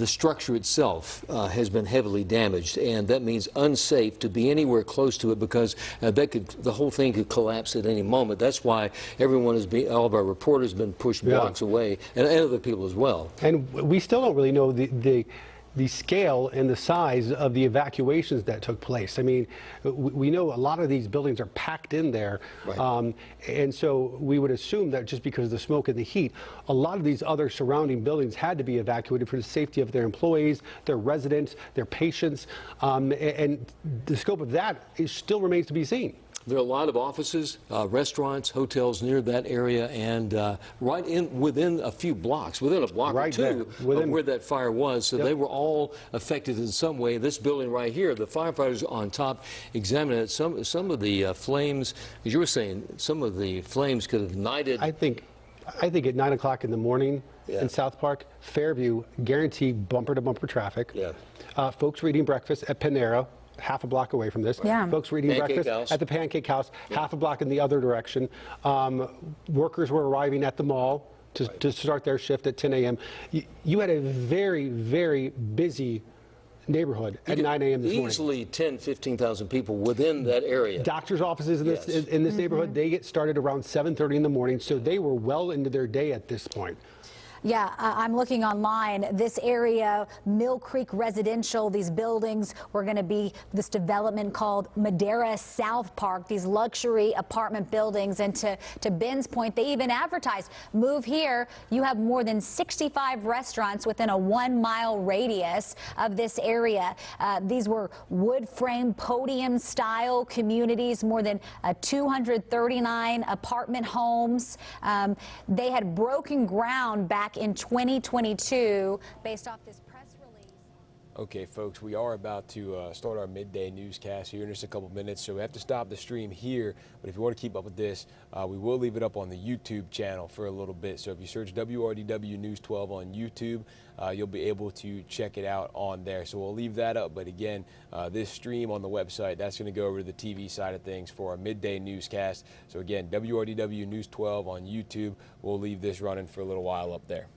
structure itself has been heavily damaged, and that means unsafe to be anywhere close to it because the whole thing could collapse at any moment. That's why everyone all of our reporters have been pushed blocks away, and other people as well. And we still don't really know the scale and the size of the evacuations that took place. I mean, we know a lot of these buildings are packed in there, right. And so we would assume that just because of the smoke and the heat, a lot of these other surrounding buildings had to be evacuated for the safety of their employees, their residents, their patients, and the scope of that still remains to be seen. There are a lot of offices, restaurants, hotels near that area, and within a few blocks, within a block or two of where that fire was. So they were all affected in some way. This building right here, the firefighters on top examining it. Some of the flames, as you were saying, some of the flames could have ignited. I think at 9 o'clock in the morning in South Park, Fairview, guaranteed bumper-to-bumper traffic. Yeah. Folks were eating breakfast at Panera, half a block away from this. Yeah. Folks were eating breakfast at the Pancake House, half a block in the other direction. Workers were arriving at the mall to start their shift at 10 a.m. You had a very, very busy neighborhood at 9 a.m. this morning. Easily 10, 15,000 people within that area. Doctors' offices in this neighborhood, they get started around 7:30 in the morning, so they were well into their day at this point. Yeah, I'm looking online. This area, Mill Creek Residential, these buildings were going to be this development called Madera South Park, these luxury apartment buildings. And to Ben's point, they even advertised, move here. You have more than 65 restaurants within a 1-mile radius of this area. These were wood frame podium style communities, more than 239 apartment homes. They had broken ground back in 2022 based off this press release. Okay, folks, we are about to start our midday newscast here in just a couple minutes, so we have to stop the stream here. But if you want to keep up with this, we will leave it up on the YouTube channel for a little bit. So if you search WRDW News 12 on YouTube, you'll be able to check it out on there. So we'll leave that up. But again, this stream on the website, that's going to go over to the TV side of things for our midday newscast. So again, WRDW News 12 on YouTube. We'll leave this running for a little while up there.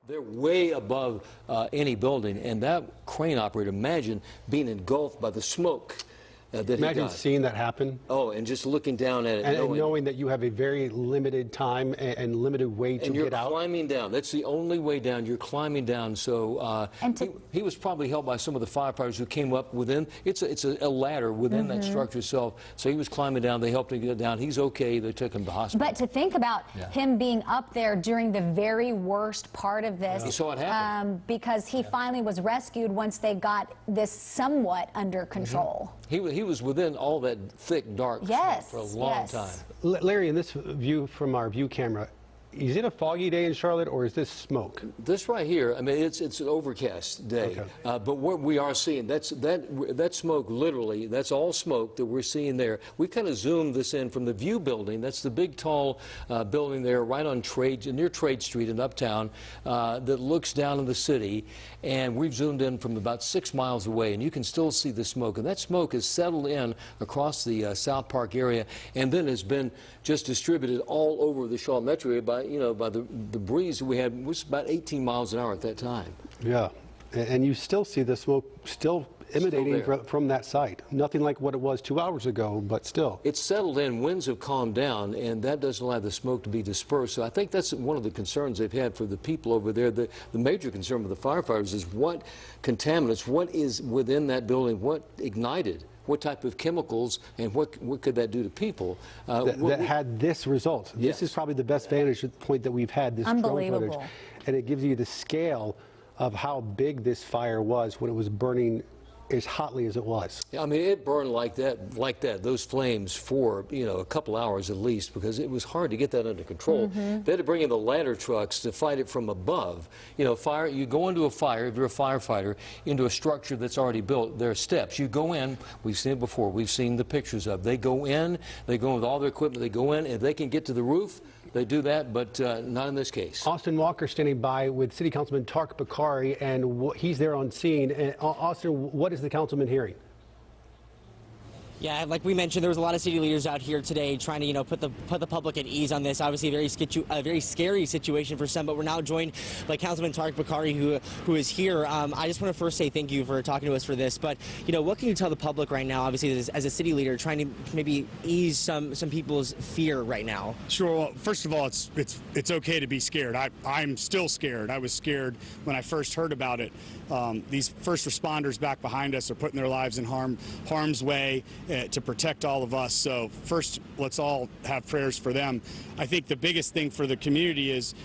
They're way above any building, and that crane operator, imagine being engulfed by the smoke that he got. Imagine seeing that happen. Oh, and just looking down at it. And knowing that you have a very limited time and limited way to get out. And you're climbing down. That's the only way down. You're climbing down. So he was probably helped by some of the firefighters who came up within. It's a ladder within that structure itself. So he was climbing down. They helped him get down. He's okay. They took him to the hospital. But to think about him being up there during the very worst part of this. He saw it happen. Because he finally was rescued once they got this somewhat under control. He was within all that thick, dark smoke for a long time. Larry, in this view from our view camera, is it a foggy day in Charlotte, or is this smoke? This right here, I mean, it's an overcast day. Okay. But what we are seeing, that smoke, literally, that's all smoke that we're seeing there. We kind of zoomed this in from the View building. That's the big, tall building there right on near Trade Street in Uptown that looks down in the city. And we've zoomed in from about 6 miles away, and you can still see the smoke. And that smoke has settled in across the South Park area and then has been just distributed all over the Charlotte metro area by the breeze we had was about 18 miles an hour at that time. Yeah, and you still see the smoke still emanating from that site. Nothing like what it was 2 hours ago, but still. It's settled in, winds have calmed down, and that doesn't allow the smoke to be dispersed. So I think that's one of the concerns they've had for the people over there. The major concern with the firefighters is what contaminants, what is within that building, what ignited. What type of chemicals and what could that do to people? That had this result. This is probably the best vantage point that we've had, this drone footage. And it gives you the scale of how big this fire was when it was burning as hotly as it was. Yeah, I mean, it burned like that, those flames for, a couple hours at least, because it was hard to get that under control. They had to bring in the ladder trucks to fight it from above. Fire, you go into a fire, if you're a firefighter, into a structure that's already built, there are steps. You go in, we've seen it before, we've seen the pictures of. They go in with all their equipment, they go in, if they can get to the roof, they do that, but not in this case. Austin Walker standing by with City Councilman Tark Bakari, and he's there on scene. And Austin, what is the councilman hearing? Yeah, like we mentioned, there was a lot of city leaders out here today trying to, put the public at ease on this. Obviously, a very scary situation for some. But we're now joined by Councilman Tark Bakari, who is here. I just want to first say thank you for talking to us for this. But what can you tell the public right now? Obviously, as a city leader, trying to maybe ease some people's fear right now. Sure. Well, first of all, it's okay to be scared. I'm still scared. I was scared when I first heard about it. These first responders back behind us are putting their lives in harm's way. to protect all of us. So first, let's all have prayers for them. I think the biggest thing for the community is,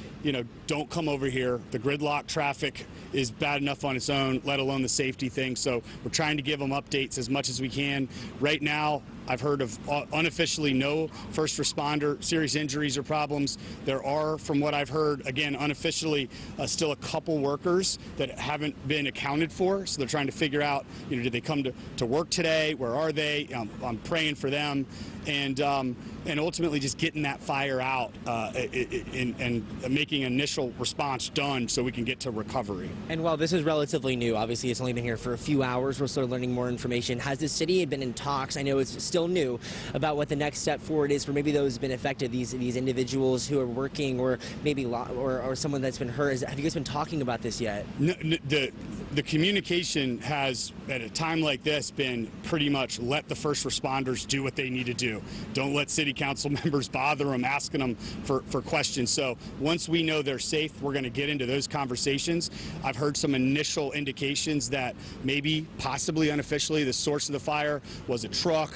don't come over here. The gridlock traffic is bad enough on its own, let alone the safety thing. So we're trying to give them updates as much as we can. Right now, I've heard of unofficially no first responder serious injuries or problems. There are, from what I've heard, again, unofficially still a couple workers that haven't been accounted for. So they're trying to figure out, did they come to work today? Where are they? I'm praying for them. And ultimately just getting that fire out and making initial response done so we can get to recovery. And while this is relatively new, obviously it's only been here for a few hours, we're still learning more information. Has the city been in talks, I know it's still new, about what the next step forward is for maybe those who've been affected, these individuals who are working, or maybe or someone that's been hurt? Have you guys been talking about this yet? No, the communication has, at a time like this, been pretty much let the first responders do what they need to do. Don't let city council members bother them, asking them for questions. So once we know they're safe, we're going to get into those conversations. I've heard some initial indications that maybe, possibly unofficially, the source of the fire was a truck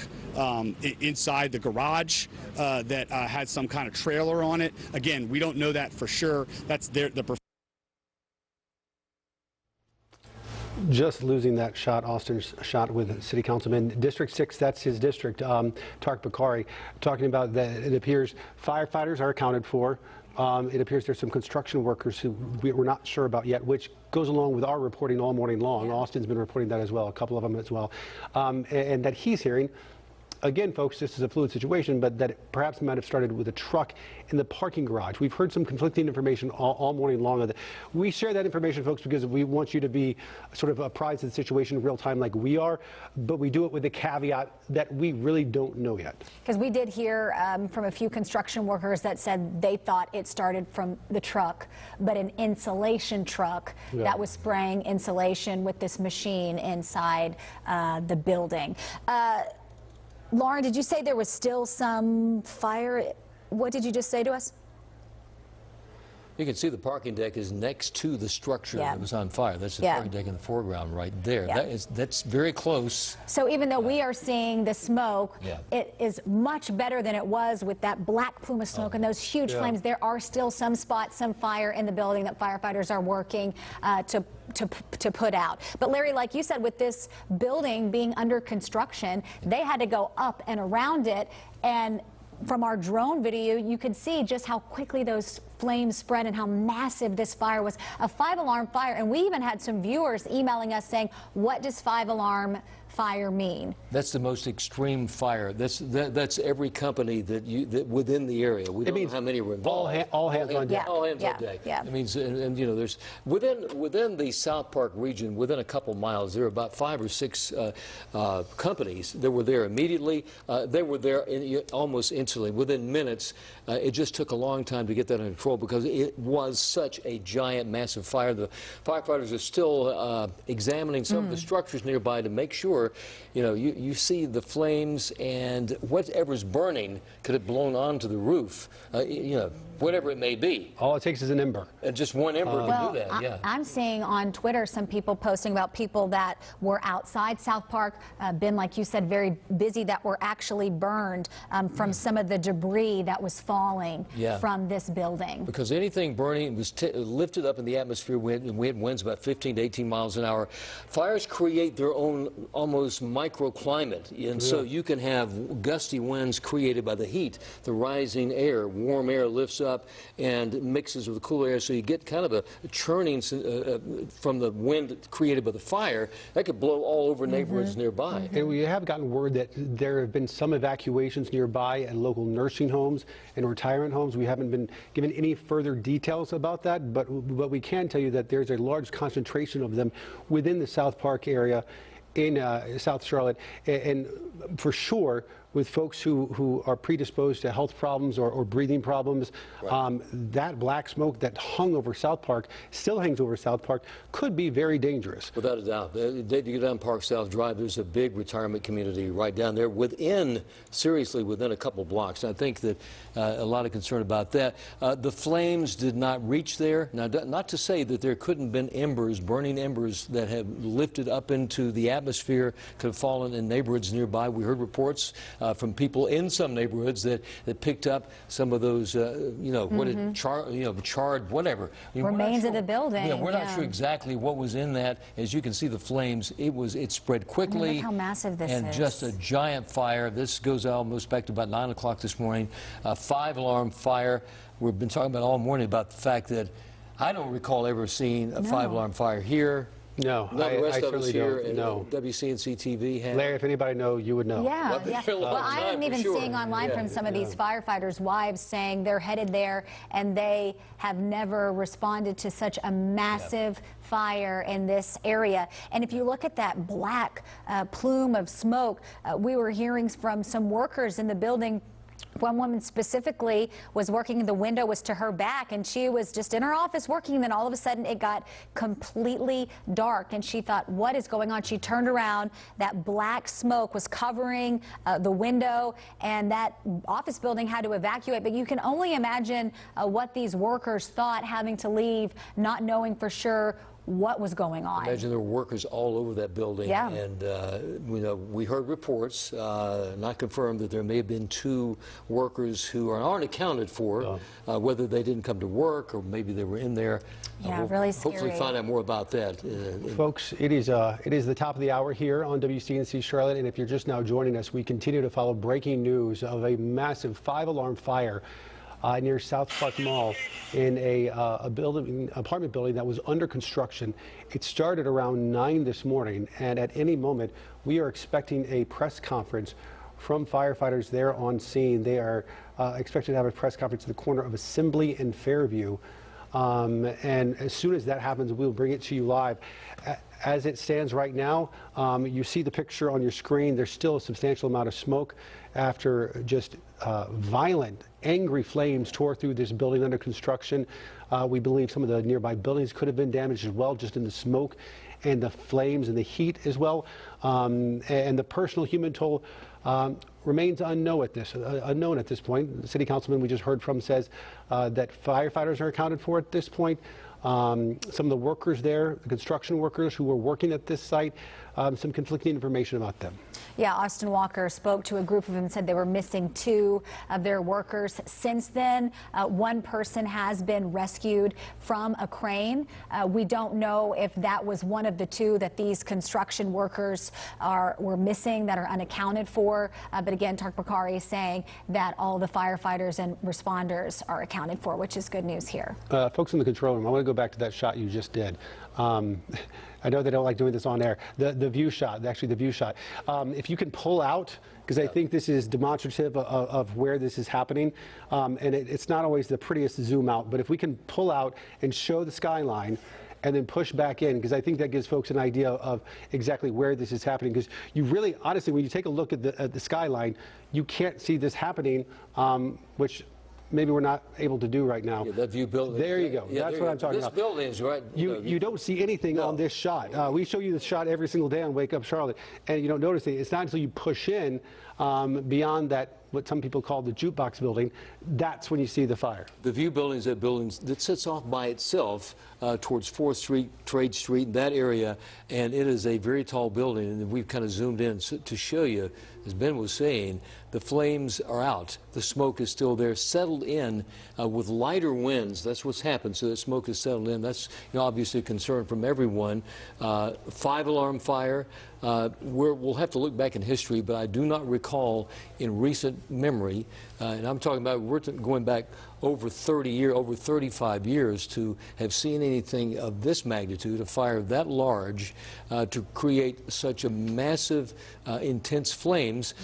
inside the garage that had some kind of trailer on it. Again, we don't know that for sure. That's the Just losing that shot, Austin's shot with City Councilman. District 6, that's his district, Tarek Bakari, talking about that it appears firefighters are accounted for. It appears there's some construction workers who we're not sure about yet, which goes along with our reporting all morning long. Austin's been reporting that as well, a couple of them as well. And that he's hearing, again, folks, this is a fluid situation, but that it perhaps might have started with a truck in the parking garage. We've heard some conflicting information all morning long. We share that information, folks, because we want you to be sort of apprised of the situation in real time like we are, but we do it with the caveat that we really don't know yet. Because we did hear from a few construction workers that said they thought it started from the truck, but an insulation truck that was spraying insulation with this machine inside the building. Lauren, did you say there was still some fire? What did you just say to us? You can see the parking deck is next to the structure that was on fire. That's the parking deck in the foreground right there. That's very close. So even though we are seeing the smoke, it is much better than it was with that black plume of smoke and those huge flames. There are still some spots, some fire in the building that firefighters are working to put out. But Larry, like you said, with this building being under construction, they had to go up and around it, and from our drone video, you could see just how quickly those flames spread and how massive this fire was. A 5-alarm fire, and we even had some viewers emailing us saying, what does 5-alarm fire mean? That's the most extreme fire. That's every company that within the area. We don't know how many were involved. All hands on deck. All hands on deck. It means, and there's within the South Park region, within a couple miles, there are about 5 or 6 companies that were there immediately. They were there almost instantly, within minutes. It just took a long time to get that under control because it was such a giant, massive fire. The firefighters are still examining some of the structures nearby to make sure, you see the flames and whatever's burning could have blown onto the roof, whatever it may be. All it takes is an ember. And just one ember can do that, I'm seeing on Twitter some people posting about people that were outside South Park, been, like you said, very busy, that were actually burned from some of the debris that was falling from this building. Because anything burning was lifted up in the atmosphere. We had winds about 15 to 18 miles an hour. Fires create their own almost microclimate, and so you can have gusty winds created by the heat. The rising air, warm air lifts up and mixes with the cool air, so you get kind of a churning from the wind created by the fire that could blow all over neighborhoods nearby. And we have gotten word that there have been some evacuations nearby at local nursing homes and retirement homes. We haven't been given any further details about that, but we can tell you that there's a large concentration of them within the South Park area in South Charlotte, and for sure with folks who are predisposed to health problems or breathing problems. Right. That black smoke that hung over South Park, still hangs over South Park, could be very dangerous. Without a doubt. You get down Park South Drive, there's a big retirement community right down there seriously within a couple blocks. I think that a lot of concern about that. The flames did not reach there. Now, not to say that there couldn't have been embers, burning embers that have lifted up into the atmosphere, could have fallen in neighborhoods nearby. We heard reports from people in some neighborhoods that picked up some of those, charred whatever. Remains of the building. Yeah, we're not sure exactly what was in that. As you can see, the flames, it spread quickly. Look how massive this is. And just a giant fire. This goes almost back to about 9 o'clock this morning. A 5-alarm fire. We've been talking about all morning about the fact that I don't recall ever seeing a 5-alarm fire here. No, the rest of us here don't. No. WCNC TV have. Larry, if anybody know, you would know. Yeah, Well, I am even seeing online from some of these firefighters' wives saying they're headed there and they have never responded to such a massive fire in this area. And if you look at that black plume of smoke, we were hearing from some workers in the building. One woman specifically was working, the window was to her back, and she was just in her office working, and then all of a sudden it got completely dark, and she thought, what is going on? She turned around, that black smoke was covering the window, and that office building had to evacuate. But you can only imagine what these workers thought, having to leave, not knowing for sure what was going on. Imagine there were workers all over that building. Yeah. And we heard reports, not confirmed, that there may have been 2 workers who aren't accounted for, whether they didn't come to work or maybe they were in there. Yeah, really scary. Hopefully find out more about that. Folks, it is the top of the hour here on WCNC Charlotte, and if you're just now joining us, we continue to follow breaking news of a massive 5-alarm fire near South Park Mall in a apartment building that was under construction. It started around 9 this morning, and at any moment we are expecting a press conference from firefighters there on scene. They are expected to have a press conference at the corner of Assembly and Fairview. And as soon as that happens, we'll bring it to you live. As it stands right now, you see the picture on your screen. There's still a substantial amount of smoke after just violent, angry flames tore through this building under construction. We believe some of the nearby buildings could have been damaged as well, just in the smoke and the flames and the heat as well. And the personal human toll remains unknown at this point. The city councilman we just heard from says that firefighters are accounted for at this point. Some of the workers there, the construction workers who were working at this site, some conflicting information about them. Yeah, Austin Walker spoke to a group of them and said they were missing 2 of their workers. Since then, 1 person has been rescued from a crane. We don't know if that was one of the 2 that these construction workers were missing, that are unaccounted for. But again, Tark Bakari is saying that all the firefighters and responders are accounted for, which is good news here. Folks in the control room, I want to go back to that shot you just did. I know they don't like doing this on air. The view shot, actually the view shot. If you can pull out, because I think this is demonstrative of where this is happening, and it's not always the prettiest zoom out, but if we can pull out and show the skyline and then push back in, because I think that gives folks an idea of exactly where this is happening. Because you really, honestly, when you take a look at the skyline, you can't see this happening, which maybe we're not able to do right now. Yeah, that view building. There you go. Yeah, that's what I'm talking about. This building is right. You don't see anything on this shot. We show you the shot every single day on Wake Up Charlotte, and you don't notice it. It's not until you push in beyond that, what some people call the jukebox building, that's when you see the fire. The view building is that building that sits off by itself towards 4th Street, Trade Street, that area, and it is a very tall building, and we've kind of zoomed in to show you, as Ben was saying, the flames are out. The smoke is still there, settled in with lighter winds. That's what's happened, so the smoke is settled in. That's obviously a concern from everyone. 5-alarm fire. We'll have to look back in history, but I do not recall in recent memory, and I'm talking about, we're going back over 30 years, over 35 years, to have seen anything of this magnitude, a fire that large, to create such a massive, intense flames.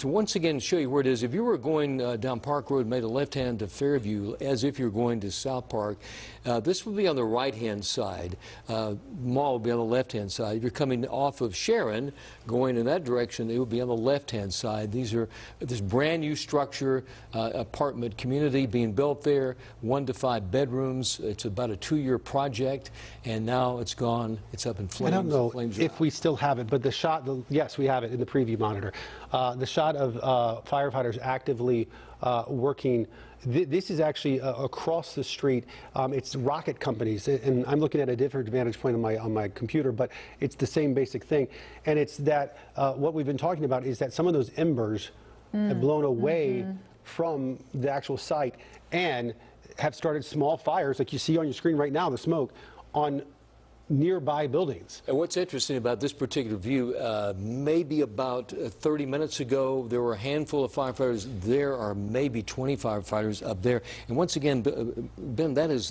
to once again show you where it is, if you were going down Park Road, made a left hand to Fairview, as if you're going to South Park, this would be on the right-hand side. Mall would be on the left-hand side. If you're coming off of Sharon, going in that direction, it would be on the left-hand side. This brand new structure, apartment community being built there, 1 to 5 bedrooms. It's about a 2-year project, and now it's gone. It's up in flames. I don't know if out. we still have it, but the shot, yes, we have it in the preview monitor. The shot of firefighters actively working. This is actually across the street. It's rocket companies, and I'm looking at a different vantage point on my computer, but it's the same basic thing. And it's that what we've been talking about is that some of those embers have blown away from the actual site and have started small fires, like you see on your screen right now, the smoke, on nearby buildings. And what's interesting about this particular view, maybe about 30 minutes ago, there were a handful of firefighters. There are maybe 20 firefighters up there. And once again, Ben, that is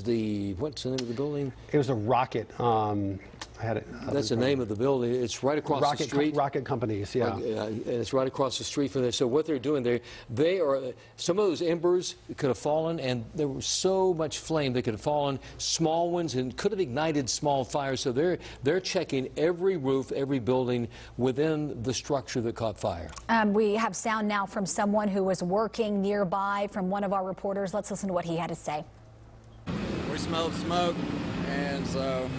what's the name of the building? It was a rocket. I had it. That's the name of the building. It's right across the street. Rocket companies, yeah. And it's right across the street from there. So what they're doing, they are, some of those embers could have fallen, and there was so much flame they could have fallen, small ones, and could have ignited small fires. So they're checking every roof, every building within the structure that caught fire. We have sound now from someone who was working nearby, from one of our reporters. Let's listen to what he had to say. We smelled smoke, and so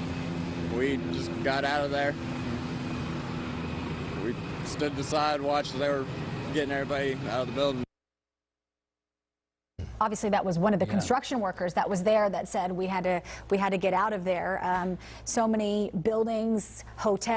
we just got out of there. We stood beside, watched as they were getting everybody out of the building. Obviously, that was one of the construction workers that was there that said we had to get out of there. So many buildings, hotels.